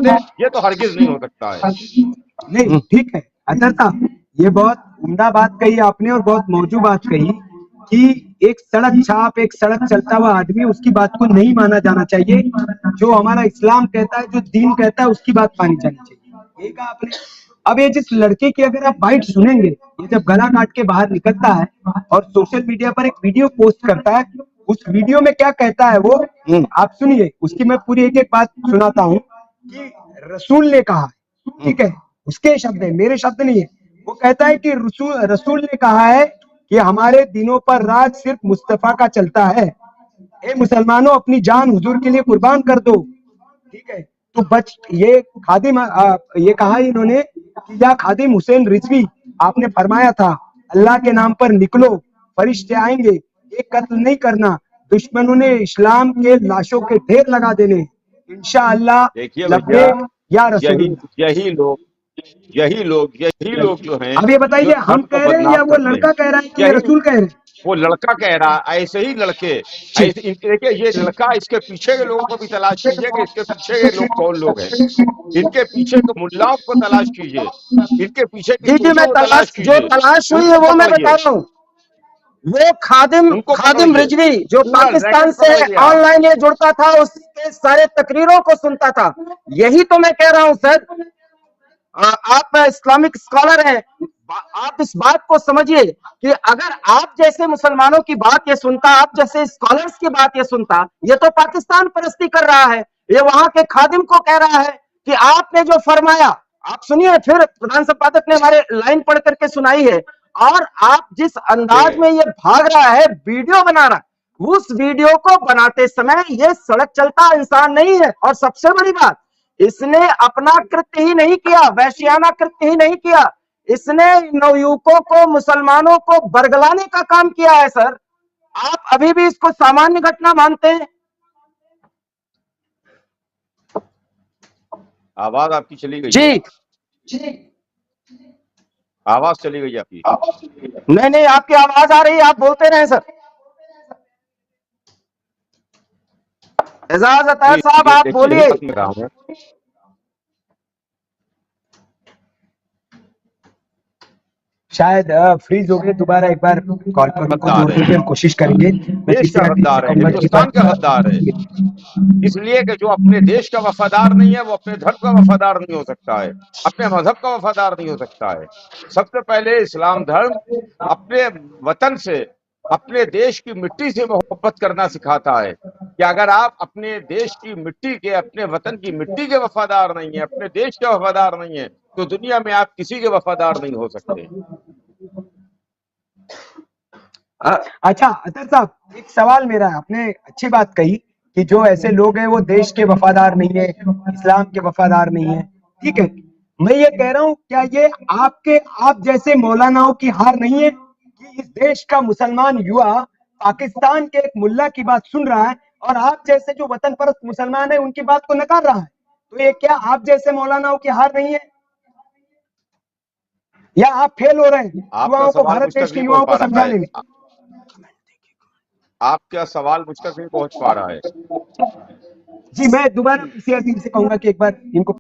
ये तो हरगिज नहीं हो सकता है। नहीं ठीक है अतर साहब, ये बहुत उम्दा बात कही आपने और बहुत मौजूद बात कही कि एक सड़क छाप, एक सड़क चलता हुआ आदमी, उसकी बात को नहीं माना जाना चाहिए। जो हमारा इस्लाम कहता है, जो दीन कहता है, उसकी बात मानी जानी चाहिए। ये कहा आपने। अब ये जिस लड़के की अगर आप बाइट सुनेंगे, ये जब गला काट के बाहर निकलता है और सोशल मीडिया पर एक वीडियो पोस्ट करता है, उस वीडियो में क्या कहता है वो आप सुनिए। उसकी मैं पूरी एक एक बात सुनाता हूँ कि रसूल ने कहा, ठीक है, उसके शब्द है, मेरे शब्द नहीं है। वो कहता है कि रसूल ने कहा है कि हमारे दिनों पर राज सिर्फ मुस्तफा का चलता है। ए मुसलमानों, अपनी जान हुजूर के लिए कुर्बान कर दो, ठीक है। तो बच ये खादिम ये कहा इन्होंने कि या खादिम हुसैन रिजवी, आपने फरमाया था अल्लाह के नाम पर निकलो, फरिश्ते आएंगे, एक कत्ल नहीं करना, दुश्मनों ने इस्लाम के लाशों के ढेर लगा देने, इंशाअल्लाह देखिए भैया, लब्बैक या रसूल। यही लोग जो हैं, अब ये बताइए, जो हम धर्म को कह रहे हैं बदनाम या वो करते लड़का हैं, कह रहा है कि ये यही रसूल कह रहे हैं? वो लड़का कह रहा है। ऐसे ही लड़के, जी ऐसे देखिए, ये लड़का, इसके पीछे के लोगों को भी तलाश कीजिए कि इसके पीछे के लोग कौन लोग हैं। इनके पीछे के मुल्लाओं को तलाश कीजिए, इनके पीछे की जी जी, कुर्सियों मैं को तलाश तलाश, जो कीजिए, तलाश हुई है उनको वो मैं बता पकड़िए, रहा हूँ। वो खादिम उनको खादिम पकड़िए, रिजवी जो पूरा पाकिस्तान रैकेट से पकड़िए आप। ऑनलाइन ये जुड़ता था, उसके सारे तकरीरों को सुनता था। यही तो मैं कह रहा हूँ सर। आप इस्लामिक स्कॉलर हैं, आप इस बात को समझिए कि अगर आप जैसे मुसलमानों की बात ये सुनता, आप जैसे स्कॉलर्स की बात ये सुनता, ये तो पाकिस्तान परस्ती कर रहा है। ये वहां के खादिम को कह रहा है कि आपने जो फरमाया, आप सुनिए, फिर प्रधान संपादक ने हमारे लाइन पढ़ करके सुनाई है, और आप जिस अंदाज में ये भाग रहा है, वीडियो बना रहा है, उस वीडियो को बनाते समय ये सड़क चलता इंसान नहीं है। और सबसे बड़ी बात, इसने अपना कृत्य ही नहीं किया, वैश्याना कृत्य ही नहीं किया, इसने नवयुवकों को, मुसलमानों को बरगलाने का काम किया है सर। आप अभी भी इसको सामान्य घटना मानते हैं? आवाज आपकी चली गई है, जी आवाज चली गई आपकी। नहीं नहीं, आपकी आवाज आ रही है, आप बोलते रहे सर। एजाज अतार साहब, ये आप देखिए, यही बोलिए। बात मैं रहा हूं। शायद फ्रीज हो गए, दोबारा एक बार कॉल पर उनको जोड़ने की हम कोशिश करेंगे। मैं देश का तीसरा गद्दार है, कहूंगा कि हिंदुस्तान का गद्दार है, इसलिए कि जो अपने देश का वफादार नहीं है, वो अपने धर्म का वफादार नहीं हो सकता है, अपने मजहब का वफादार नहीं हो सकता है। सबसे पहले इस्लाम धर्म अपने वतन से, अपने देश की मिट्टी से मोहब्बत करना सिखाता है कि अगर आप अपने देश की मिट्टी के, अपने वतन की मिट्टी के वफादार नहीं है, अपने देश के वफादार नहीं है, तो दुनिया में आप किसी के वफादार नहीं हो सकते। अच्छा अतर साहब, एक सवाल मेरा है। आपने अच्छी बात कही कि जो ऐसे लोग हैं वो देश के वफादार नहीं है, इस्लाम के वफादार नहीं है, ठीक है। मैं ये कह रहा हूँ, क्या ये आपके, आप जैसे मौलानाओं की हार नहीं है कि इस देश का मुसलमान युवा पाकिस्तान के एक मुल्ला की बात सुन रहा है और आप जैसे जो वतन परस्त मुसलमान है उनकी बात को नकार रहा है? तो ये क्या आप जैसे मौलानाओं की हार नहीं है, या आप फेल हो रहे हैं आपका युवाओं को, सवाल भारत मुझ तक देश के नहीं पहुंच युवाओं पा को रहा है, समझाने में? आपका सवाल मुझ तक नहीं पहुंच पा रहा है। जी, मैं दोबारा सीआरपी से कहूंगा कि एक बार इनको